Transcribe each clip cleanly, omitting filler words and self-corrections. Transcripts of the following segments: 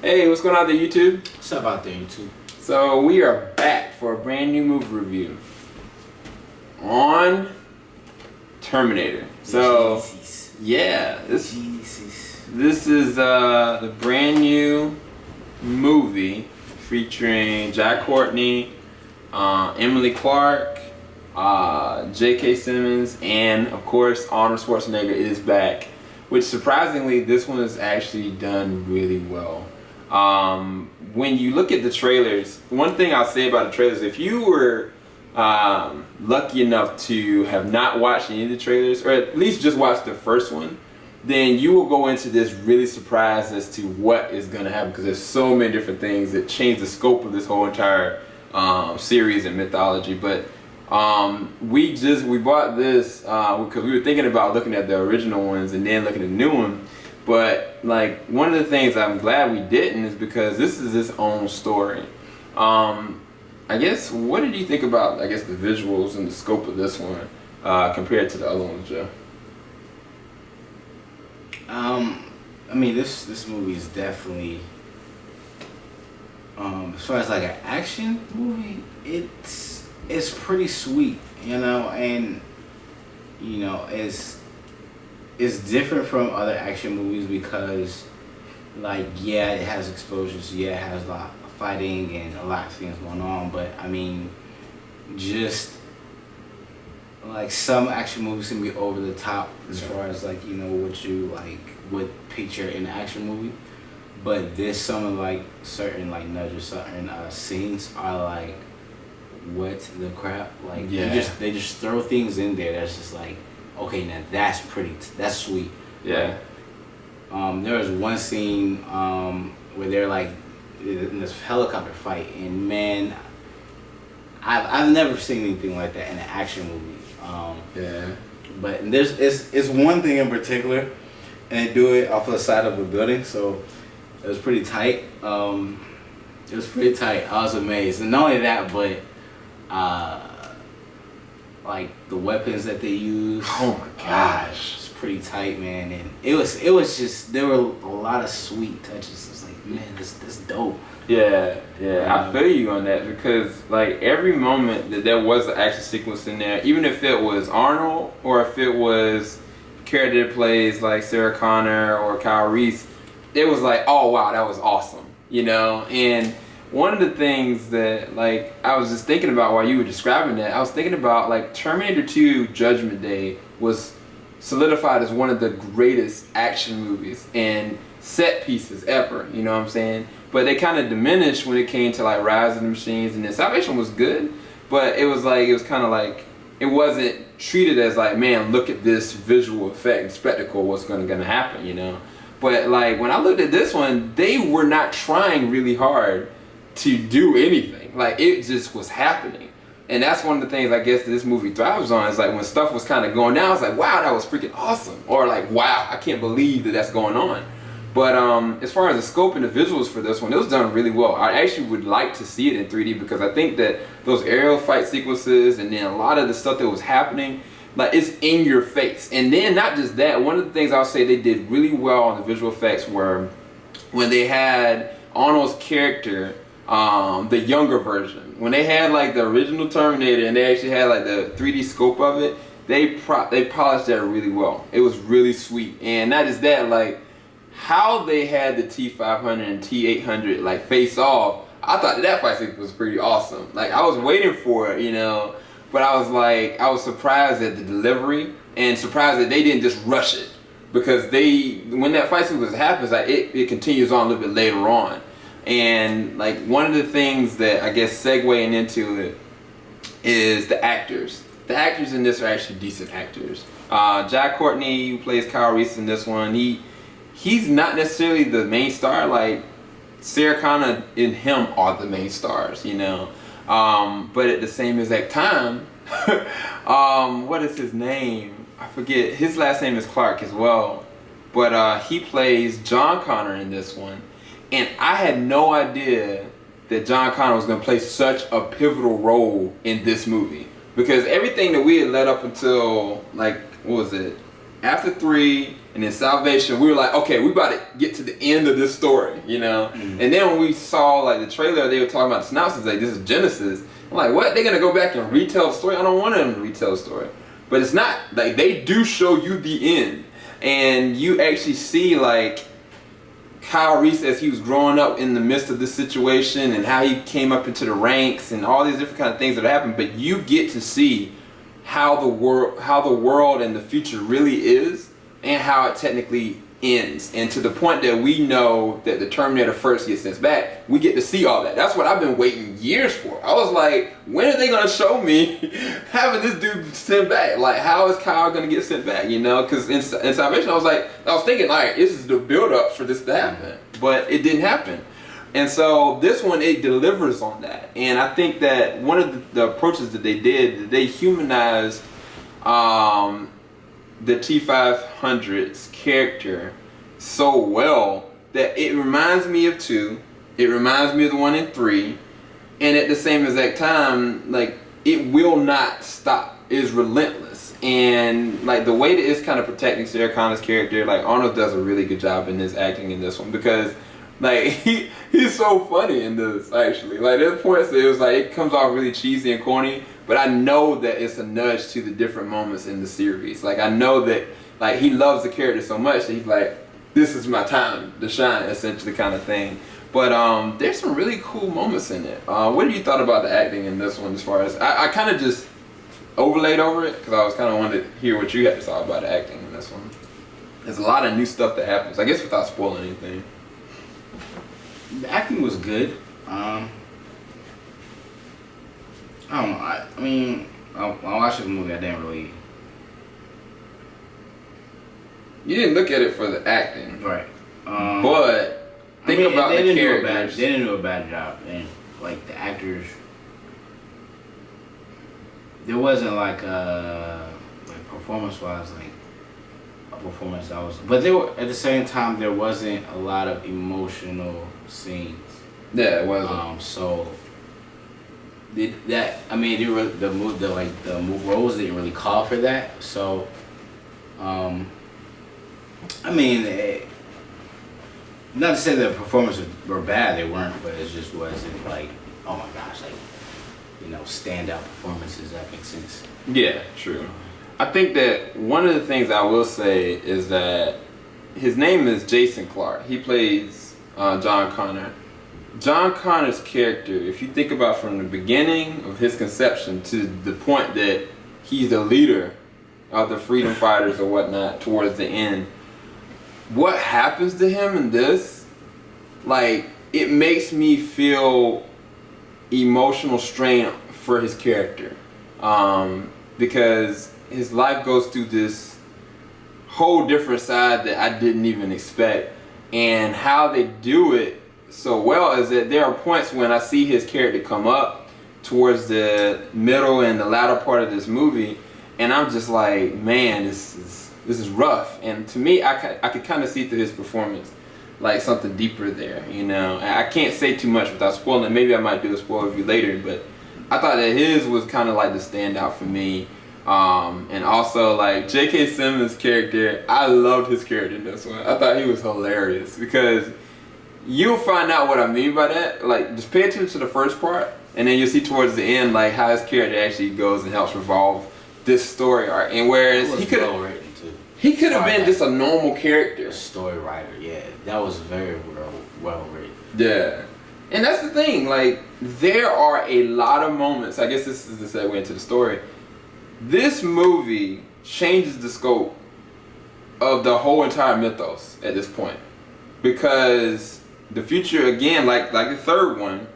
Hey, what's going on there, YouTube? What's up out there, YouTube? So we are back for a brand new movie review on Terminator. So Genisys. yeah, this Genisys. is the brand new movie featuring Courtney, Emilia Clarke, J.K. Simmons, and of course Arnold Schwarzenegger is back. Which surprisingly, this one is actually done really well. When you look at the trailers, one thing I'll say about the trailers, if you were lucky enough to have not watched any of the trailers, or at least just watched the first one, then you will go into this really surprised as to what is going to happen, because there's so many different things that change the scope of this whole entire series and mythology. But we bought this because we were thinking about looking at the original ones and then looking at the new one. But like, one of the things I'm glad we didn't is because this is its own story. I guess, what did you think about, I guess, the visuals and the scope of this one compared to the other ones, Joe? I mean, this movie is definitely, as far as like an action movie, it's pretty sweet, you know, and you know, it's different from other action movies because, like, yeah, it has explosions, yeah, it has a lot of fighting and a lot of things going on, but I mean, just like some action movies can be over the top as far as, like, you know, what you like would picture in an action movie, but this, some of like certain like nudges, certain scenes are like, what the crap, like, yeah, they just throw things in there that's just like, okay, now that's sweet. Yeah. There was one scene where they're like in this helicopter fight, and man, I've never seen anything like that in an action movie. Yeah. But it's one thing in particular, and they do it off the side of a building, so it was pretty tight. It was pretty tight. I was amazed, and not only that, but like the weapons that they use. Oh my gosh, it's pretty tight, man. And it was just, there were a lot of sweet touches. It's like, man, this dope. Yeah, I feel you on that, because like every moment that there was an action sequence in there, even if it was Arnold or if it was character that plays like Sarah Connor or Kyle Reese, it was like, oh wow, that was awesome, you know. And one of the things that, like, I was just thinking about while you were describing that, I was thinking about, like, Terminator 2 Judgment Day was solidified as one of the greatest action movies and set pieces ever, you know what I'm saying? But they kind of diminished when it came to, like, Rise of the Machines, and then Salvation was good, but it was kind of like, it wasn't treated as like, man, look at this visual effect and spectacle, what's gonna happen, you know? But, like, when I looked at this one, they were not trying really hard to do anything. Like, it just was happening. And that's one of the things I guess that this movie thrives on, is like when stuff was kind of going down, it's like, wow, that was freaking awesome, or like, wow, I can't believe that that's going on. But as far as the scope and the visuals for this one, it was done really well. I actually would like to see it in 3D, because I think that those aerial fight sequences and then a lot of the stuff that was happening, like, it's in your face. And then not just that, one of the things I'll say they did really well on the visual effects were when they had Arnold's character, the younger version, when they had like the original Terminator and they actually had like the 3D scope of it, they polished that really well. It was really sweet. And not just that, like how they had the T500 and T800 like face off, I thought that fight sequence was pretty awesome. Like, I was waiting for it, you know, but I was surprised at the delivery and surprised that they didn't just rush it, because when that fight sequence happens, like it continues on a little bit later on. And like, one of the things that I guess segueing into it is the actors. The actors in this are actually decent actors. Courtney, who plays Kyle Reese in this one, he's not necessarily the main star. Like, Sarah Connor and him are the main stars, you know. But at the same exact time, what is his name? I forget. His last name is Clarke as well. But he plays John Connor in this one. And I had no idea that John Connor was going to play such a pivotal role in this movie. Because everything that we had led up until, like, what was it? after 3 and then Salvation, we were like, okay, we about to get to the end of this story, you know? And then when we saw like the trailer, they were talking about the synopsis, like this is Genisys. I'm like, what? They're gonna go back and retell the story? I don't want them to retell the story. But it's not. Like, they do show you the end. And you actually see like Kyle Reese as he was growing up in the midst of this situation and how he came up into the ranks and all these different kind of things that happened. But you get to see how the world and the future really is and how it technically ends. And to the point that we know that the Terminator first gets sent back, we get to see all that. That's what I've been waiting years for. I was like, when are they going to show me having this dude sent back? Like, how is Kyle going to get sent back, you know? Because in Salvation, I was thinking, like, this is the build-up for this to happen. But it didn't happen. And so this one, it delivers on that. And I think that one of the approaches that they did, they humanized the T-500's character so well that it reminds me of 2, it reminds me of the one in 3, and at the same exact time, like, it will not stop. It is relentless. And like the way that it's kind of protecting Sarah Connor's character, like Arnold does a really good job in his acting in this one, because like he's so funny in this, actually. Like there's points that it was like it comes off really cheesy and corny, but I know that it's a nudge to the different moments in the series. Like I know that like he loves the character so much that he's like, this is my time to shine, essentially, kind of thing. But there's some really cool moments in it. What have you thought about the acting in this one? As far as I kind of just overlaid over it because I was kind of wanted to hear what you had to talk about the acting in this one. There's a lot of new stuff that happens, I guess, without spoiling anything. The acting was good. I don't know. I mean, I watched the movie. I didn't really. You didn't look at it for the acting, right? But think about the characters. They didn't do a bad job, and like the actors. There wasn't like performance-wise, like a performance that was. But there were, at the same time, there wasn't a lot of emotional scenes. Yeah, it wasn't. So the roles didn't really call for that. So, I mean, not to say the performances were bad, they weren't, but it just wasn't like, oh my gosh, like, you know, standout performances. That makes sense. Yeah, true. I think that one of the things I will say is that his name is Jason Clarke. He plays John Connor. John Connor's character, if you think about from the beginning of his conception to the point that he's the leader of the freedom fighters or whatnot towards the end, what happens to him in this, like, it makes me feel emotional strain for his character, because his life goes through this whole different side that I didn't even expect, and how they do it so well is that there are points when I see his character come up towards the middle and the latter part of this movie, and I'm just like, man, this is rough. And to me, I could kind of see through his performance like something deeper there, you know. I can't say too much without spoiling. Maybe I might do a spoiler review later, but I thought that his was kind of like the standout for me. And also, like, J.K. Simmons' character, I loved his character in this one. I thought he was hilarious, because you'll find out what I mean by that. Like, just pay attention to the first part, and then you'll see towards the end, like, how his character actually goes and helps revolve this story arc. And whereas he could have been just a normal character. A story writer, yeah. That was very well written. Yeah. And that's the thing, like, there are a lot of moments, I guess this is the segue into the story. This movie changes the scope of the whole entire mythos at this point, because the future, again, like the third one,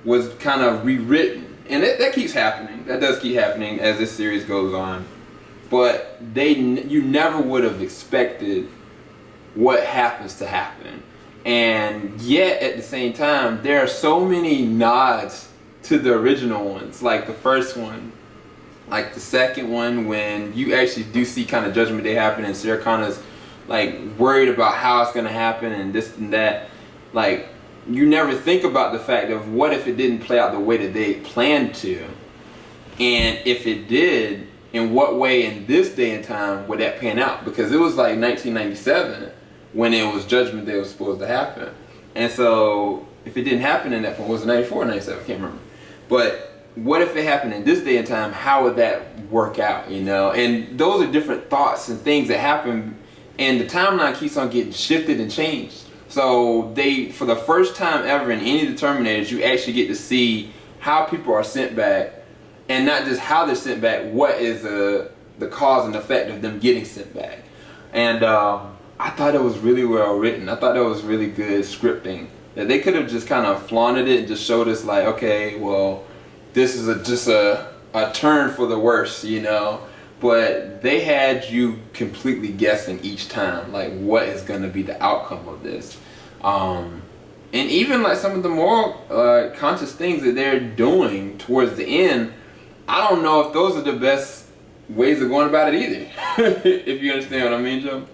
was kind of rewritten, and that keeps happening. That does keep happening as this series goes on. But you never would have expected what happens to happen, and yet at the same time, there are so many nods to the original ones, like the first one. Like the second one, when you actually do see kind of Judgment Day happen and Sarah Connor's like worried about how it's going to happen and this and that, like, you never think about the fact of what if it didn't play out the way that they planned to, and if it did, in what way in this day and time would that pan out? Because it was like 1997 when it was Judgment Day was supposed to happen. And so if it didn't happen in that point, was it 94 or 97? I can't remember. But what if it happened in this day and time? How would that work out, you know? And those are different thoughts and things that happen, and the timeline keeps on getting shifted and changed. So they, for the first time ever in any of the Terminators, you actually get to see how people are sent back, and not just how they're sent back, what is the cause and effect of them getting sent back. And I thought it was really well written. I thought that was really good scripting. That they could have just kind of flaunted it and just showed us like, okay, well, this is just a turn for the worse, you know. But they had you completely guessing each time, like what is going to be the outcome of this. And even like some of the more conscious things that they're doing towards the end, I don't know if those are the best ways of going about it either. If you understand what I mean, Joe.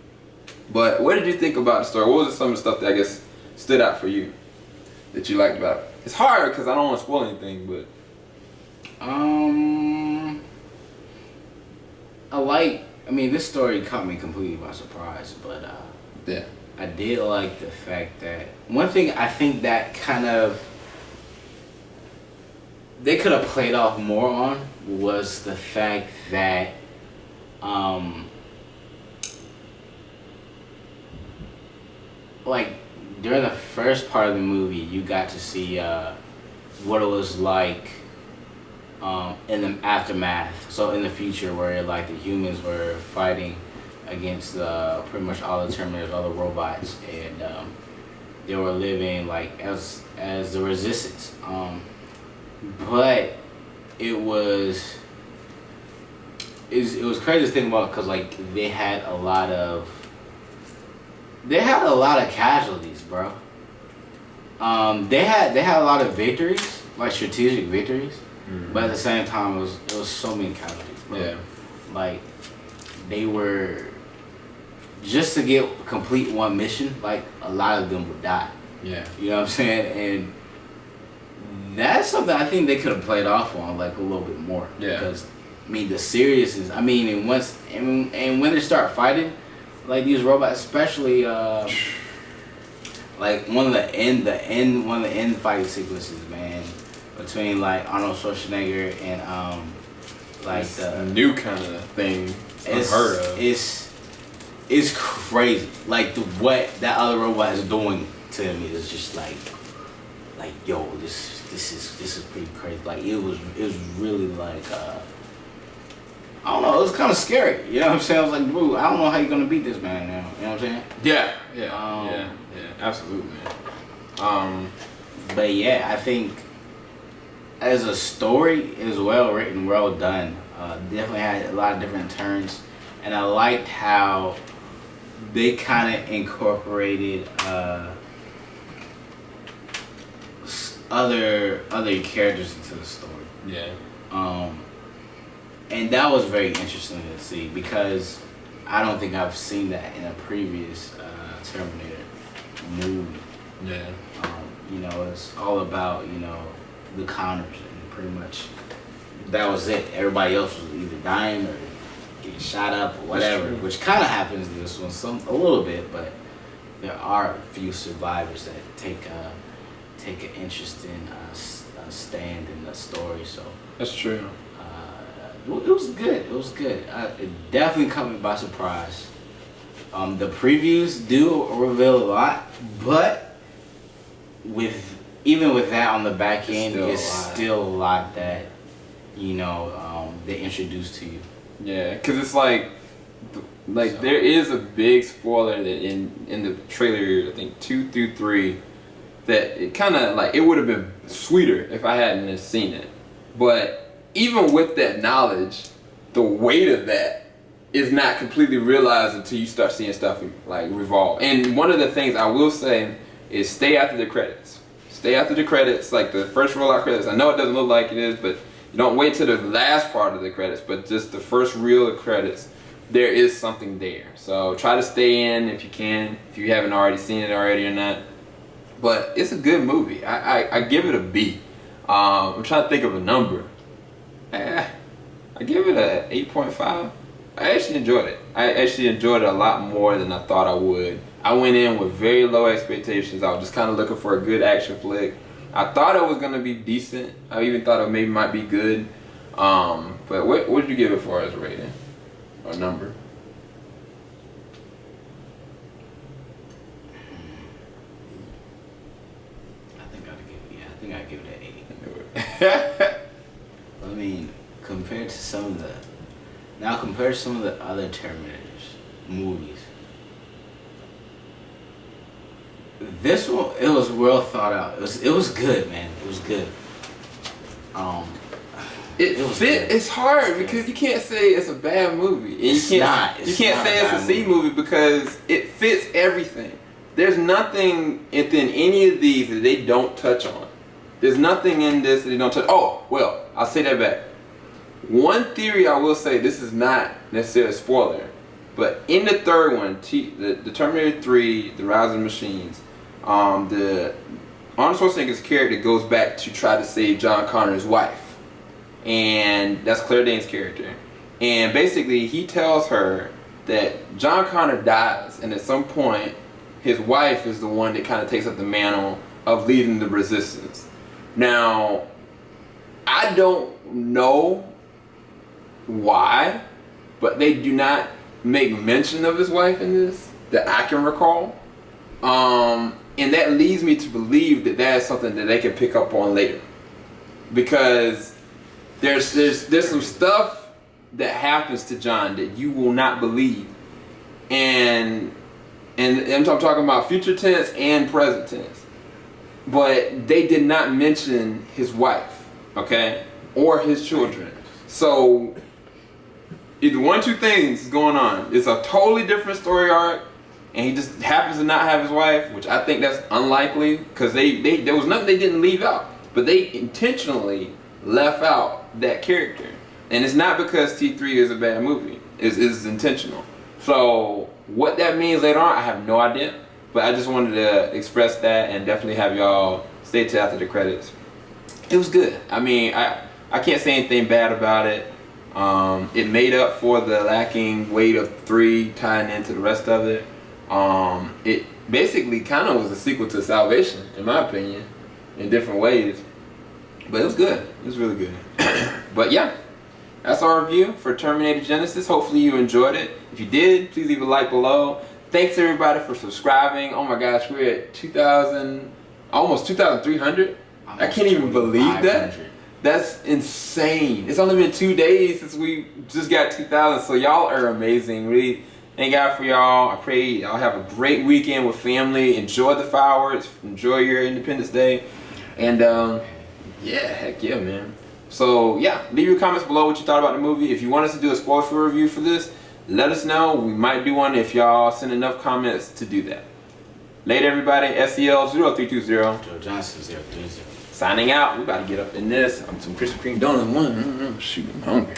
But what did you think about the story? What was some of the stuff that I guess stood out for you that you liked about it? It's hard because I don't want to spoil anything, but I mean, this story caught me completely by surprise, but yeah, I did like the fact that one thing I think that kind of they could have played off more on was the fact that like during the first part of the movie, you got to see what it was like in the aftermath. So in the future, where like the humans were fighting against pretty much all the Terminators, all the robots, and they were living like as the resistance. But it was crazy to think about because like they had a lot of casualties, bro. They had a lot of victories, like strategic victories, but at the same time it was so many casualties, bro. Yeah. Like they were just to complete one mission, like a lot of them would die. Yeah. You know what I'm saying? And that's something I think they could have played off on like a little bit more. Yeah. Because I mean the seriousness. I mean, and when they start fighting, like these robots, especially like one of the end fight sequences, man, between like Arnold Schwarzenegger and like it's the a new kind of thing. it's unheard of. It's crazy. Like what that other robot is doing to him is just like yo, this is pretty crazy. Like it was really like I don't know, it was kind of scary. You know what I'm saying? I was like, bro, I don't know how you're gonna beat this man now. You know what I'm saying? Yeah, absolutely. But yeah, I think as a story, it was well written, well done. Definitely had a lot of different turns, and I liked how they kind of incorporated other characters into the story. Yeah. And that was very interesting to see because I don't think I've seen that in a previous Terminator movie. Yeah. You know, it's all about, you know, the Connors, and pretty much that was it. Everybody else was either dying or getting shot up or whatever, which kind of happens in this one a little bit, but there are a few survivors that take an interesting stand in the story. So That's true. it was good. It was good. It definitely caught me by surprise. The previews do reveal a lot, but even with that on the back end, it's still a lot that, you know, they introduce to you. Yeah, because it's like there is a big spoiler that in the trailer, I think 2 through 3, that it kind of like it would have been sweeter if I hadn't have seen it. But even with that knowledge, the weight of that is not completely realized until you start seeing stuff like revolve. And one of the things I will say is stay after the credits. Stay after the credits, like the first rollout credits. I know it doesn't look like it is, but you don't wait till the last part of the credits, but just the first reel of credits, there is something there. So try to stay in if you can, if you haven't already seen it already or not. But it's a good movie. I give it a B. I'm trying to think of a number. I I give it a 8.5. I actually enjoyed it. I actually enjoyed it a lot more than I thought I would. I went in with very low expectations. I was just kind of looking for a good action flick. I thought it was gonna be decent. I even thought it maybe might be good. But what did you give it for as a rating or number? I think I'd give it an 8. I mean, compared to some of the other Terminators movies, this one, it was well thought out. It was good, man. It was good. It's hard because you can't say it's a bad movie. And you can't say it's a C movie because it fits everything. There's nothing within any of these that they don't touch on. There's nothing in this that they don't touch. Oh, well, I'll say that back. One theory I will say, this is not necessarily a spoiler, but in the third one, the Terminator 3, The Rise of the Machines, the Arnold Schwarzenegger's character goes back to try to save John Connor's wife. And that's Claire Danes' character. And basically, he tells her that John Connor dies, and at some point, his wife is the one that kind of takes up the mantle of leading the resistance. Now, I don't know why, but they do not make mention of his wife in this that I can recall. And that leads me to believe that that is something that they can pick up on later. Because there's some stuff that happens to John that you will not believe. And I'm talking about future tense and present tense. But they did not mention his wife, okay? Or his children. So either one or two things is going on. It's a totally different story arc, and he just happens to not have his wife, which I think that's unlikely, because there was nothing they didn't leave out. But they intentionally left out that character. And it's not because T3 is a bad movie. It's intentional. So what that means later on, I have no idea. But I just wanted to express that and definitely have y'all stay till after the credits. It was good. I mean, I can't say anything bad about it. It made up for the lacking weight of 3 tying into the rest of it. It basically kind of was a sequel to Salvation, in my opinion, in different ways. But it was good. It was really good. But yeah, that's our review for Terminator Genisys. Hopefully you enjoyed it. If you did, please leave a like below. Thanks everybody for subscribing. Oh my gosh, we're at 2,000, almost 2,300. I can't even believe that. That's insane. It's only been 2 days since we just got 2,000, so y'all are amazing. Really, thank God for y'all. I pray y'all have a great weekend with family. Enjoy the fireworks. Enjoy your Independence Day. And yeah, heck yeah, man. So yeah, leave your comments below what you thought about the movie. If you want us to do a spoiler review for this, let us know. We might do one if y'all send enough comments to do that. Later, everybody. SEL 0320. Joe Johnson 030. Signing out. We about to get up in this. I'm some Krispy Kreme donuts. Shoot, I'm hungry.